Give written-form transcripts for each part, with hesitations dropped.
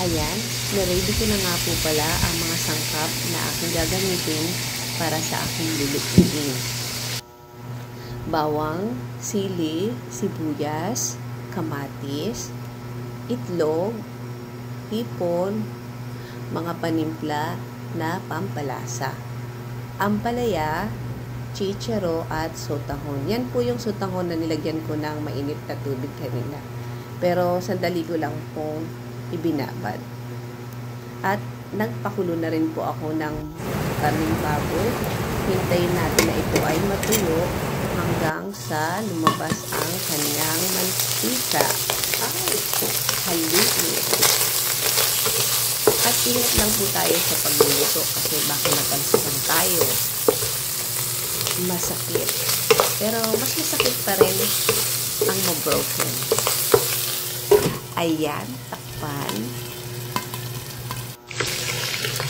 Ayan, na-ready ko na nga po pala ang mga sangkap na aking gagamitin para sa aking lulutuin. Bawang, sili, sibuyas, kamatis, itlog, hipon, mga panimpla na pampalasa, ampalaya, chicharo at sotanghon. Yan po yung sotanghon na nilagyan ko ng mainit na tubig kanina. Pero sandali ko lang pong ibinabad. At nagpakulo na rin po ako ng karning baboy. Hintayin natin na ito ay matuyo hanggang sa lumabas ang kanyang mantika. Haluin. At ingat lang po tayo sa pagluluto kasi baka napansikan tayo. Masakit. Pero mas masakit pa rin ang ma-broken. Ayan, takpan.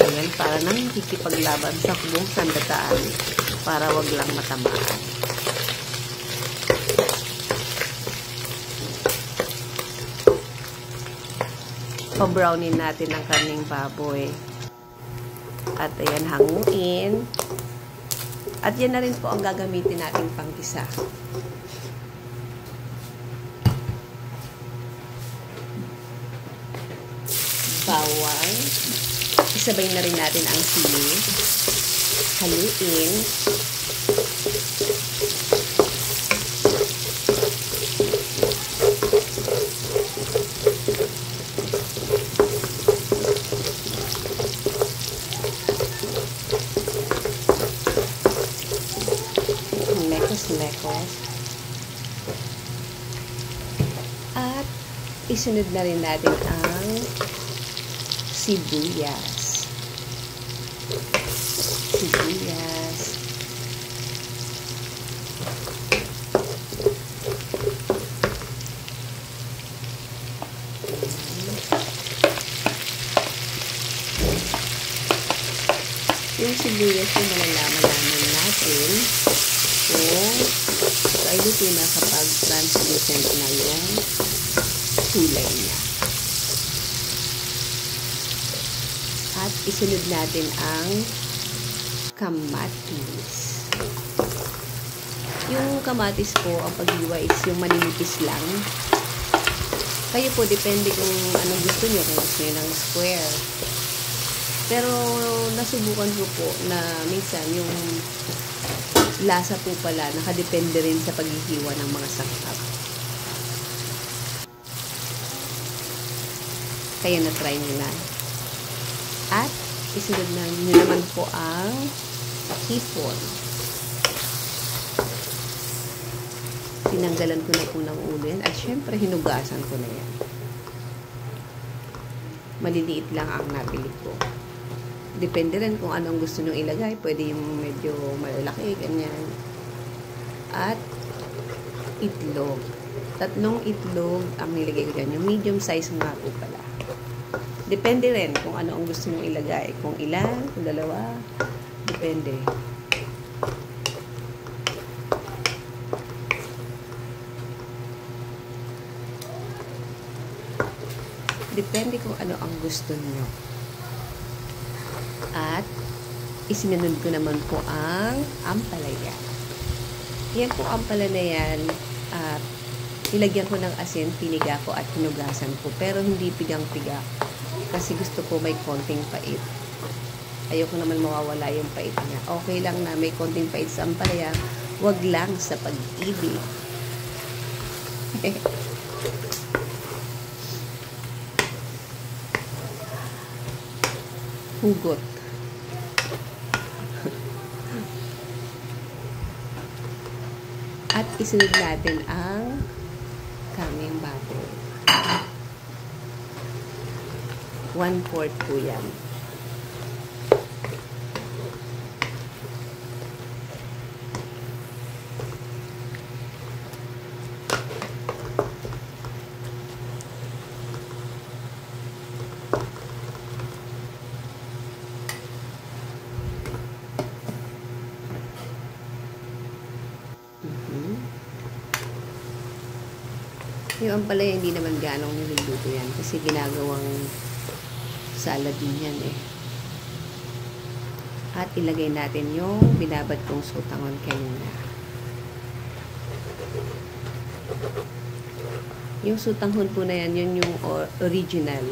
Ayan, para nang kikipaglaban sa kubong sandataan para wag lang matamaan. Pa-brownin natin ang karning baboy. At ayan, hanguin. At yan na rin po ang gagamitin natin panggisa. Bawang. Isabay na rin natin ang sili. Haluin. Lekos. At isunod na rin natin ang sibuyas. Yung sibuyas yung malalaman natin kung ito ay luto na kapag translucent na yung kulay niya. At isunod natin ang kamatis. Yung kamatis po, ang paghiwa is yung maninipis lang. Kayo po, depende kung anong gusto nyo, kung gusto nyo ng square. Pero nasubukan ko po na minsan yung lasa po pala, nakadepende rin sa paghihiwa ng mga sangkap. Kaya na-try nyo na. At isunod na nyo naman po ang hipon. Tinanggalan ko na po ng ulo yan. At syempre, hinugasan ko na yan. Maliliit lang ang nabili ko. Depende rin kung anong gusto nyo ilagay. Pwede yung medyo malalaki, ganyan. At itlog. 3 itlog ang nilagay ko dyan. Yung medium size nga po pala. Depende rin kung ano ang gusto nyo ilagay. Kung ilan, kung 2. Depende. Depende kung ano ang gusto nyo. At isinunod ko naman po ang ampalaya. Yan po ampala na yan. At nilagyan ko ng asin, piniga ko at hinugasan ko. Pero hindi pigang-piga. Kasi gusto ko may konting pait. Ayoko naman mawawala yung pait niya. Okay lang na may konting pait sa ampalaya. Wag lang sa pag-ibig. Hugot. At isunod natin ang kaming baboy. 1/4 po yan. Yung ampalaya, hindi naman ganong niluluto yan kasi ginagawang salad din yan eh. At ilagay natin yung binabad kong sutangon kanina. Yung sutanghon po na yan, yun yung original.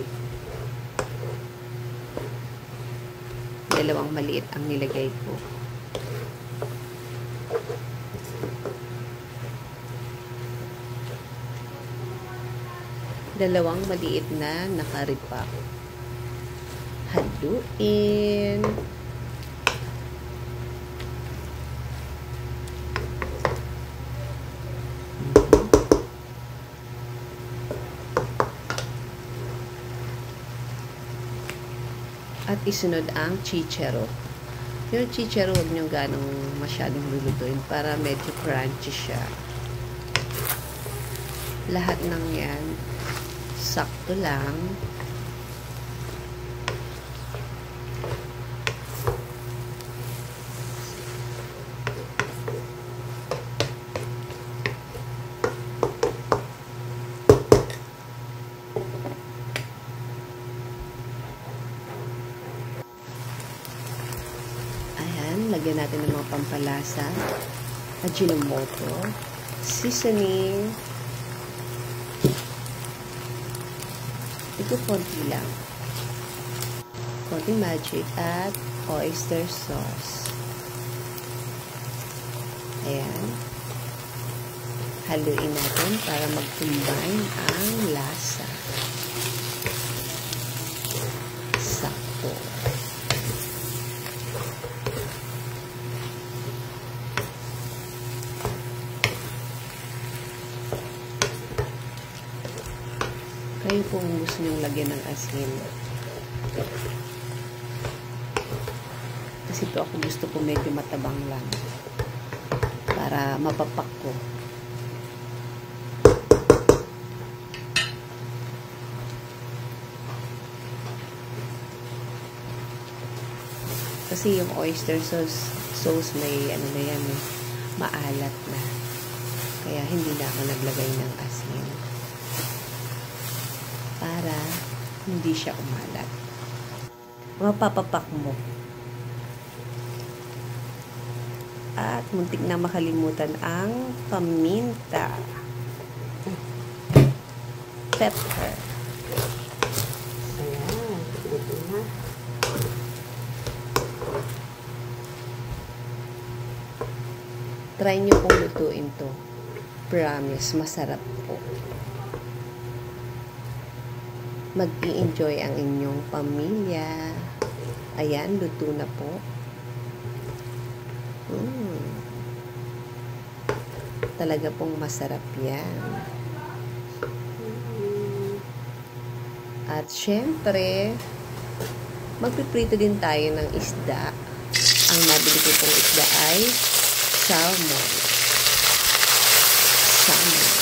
Dalawang maliit ang nilagay ko. Dalawang maliit na nakaripa. Haluin. At isunod ang chichero. Yung chichero, huwag nyo ganong masyadong lulutuin para medyo crunchy siya. Lahat ng yan, sakto lang. Ayan, lagyan natin ng mga pampalasa, Ajinomoto, seasoning. Ito konti lang. Konting magic at oyster sauce. Ayan. Haluin natin para mag-combine ang lasa. Sakto. Kayo kung gusto nyong lagyan ng asin. Kasi ito ako gusto ko medyo matabang lang. Para mapapak ko. Kasi yung oyster sauce may ano na yan eh, maalat na. Kaya hindi na ako naglagay ng asin. Para hindi siya umalat. Mapapapak mo. At muntik na makalimutan ang paminta. Pepper. Ayan. Ito na. Try nyo pong lutuin to. Promise, masarap po. Mag-i-enjoy ang inyong pamilya. Ayan, luto na po. Talaga pong masarap yan. At syempre, magpiprito din tayo ng isda. Ang nabili ko pong isda ay salmon. Salmon.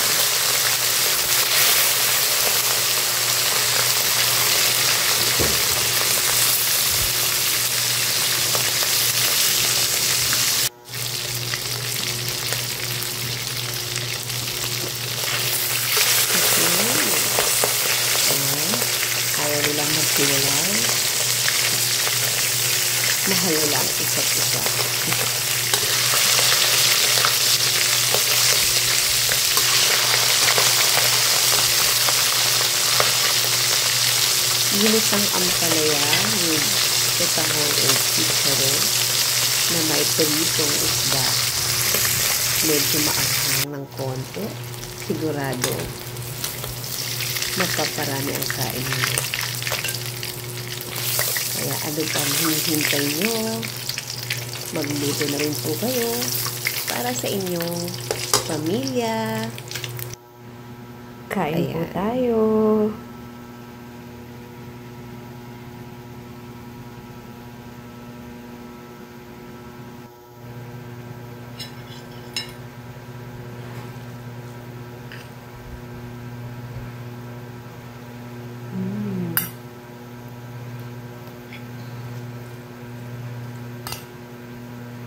Nilang maghiwalay. Mahal nila ang isa't isa. Ginisang ampalaya with tutahon and chicharo na may pritong isda. Medyo maanghang ng konti. Sigurado mapaparami ang kain niyo. Kaya ano pang hinihintay nyo? Magluto na rin po kayo para sa inyong pamilya. Kain po tayo.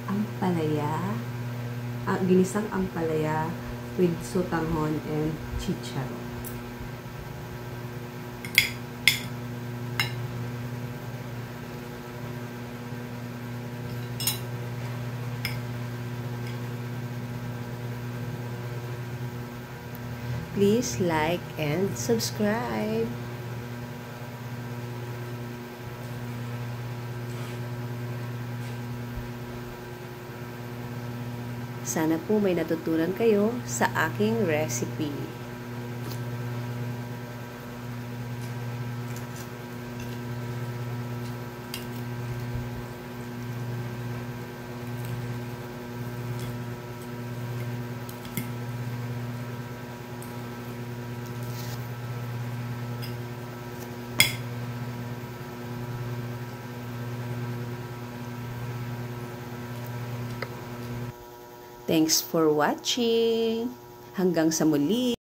Ampalaya, ginisang ampalaya with sotanghon and chicharo. Please like and subscribe. Sana po may natutunan kayo sa aking recipe. Thanks for watching. Hanggang sa muli.